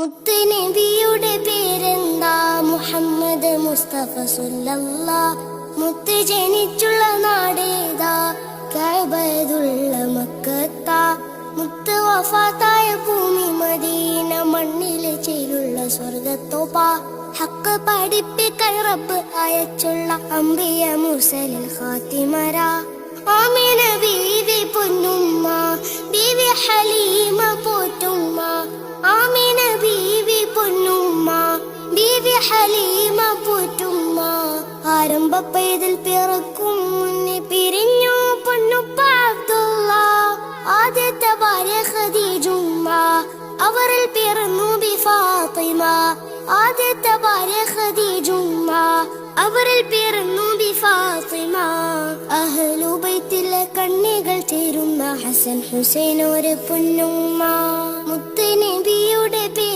മുത്ത് നബിയുടെ പേരെന്താ? മുഹമ്മദ് മുസ്തഫ സല്ലല്ലാഹ്. മുത്ത് ജനിച്ചുള്ള നാടേതാ? കഅബത്തുള്ള മക്കത്താ. മുത്ത് വഫാത്തായ ഭൂമി മദീന, മണ്ണിലെ ചേലുള്ള സ്വർഗത്തോപ്പാ. ഹക്ക് പഠിപ്പിക്കാൻ റബ്ബ് അയച്ചുള്ള അംബിയ മുർസലിൽ ഖാത്തിമരാ. ആമിന ബീവി പൊന്നുമ്മ, ബീവി ഹലീമ പോറ്റുമ്മ. ആമിന ബീവി പൊന്നുമ്മ, ബീവി ഹലീമ പോറ്റുമ്മ. ആരംഭപ്പേതിൽ പിറക്കും മുന്നേ പിരിഞ്ഞു പൊന്നുപ്പ അബ്ദുള്ള. ആദ്യത്തെ ഭാര്യ ഖദീജുമ്മ, അവരിൽ പിറന്നു ബി ഫാത്തിമ. ആദ്യത്തെ ഭാര്യ ഖദീജുമ്മ, അവരിൽ പിറന്നു ബി ഫാത്തിമ. അഹ്ലുബൈത്തിലെ കണ്ണികൾ ചേരുന്ന ഹസൻ ഹുസൈൻ ഒരു പൊന്നുമ്മ. മുത്ത് നബിയുടെ പേര്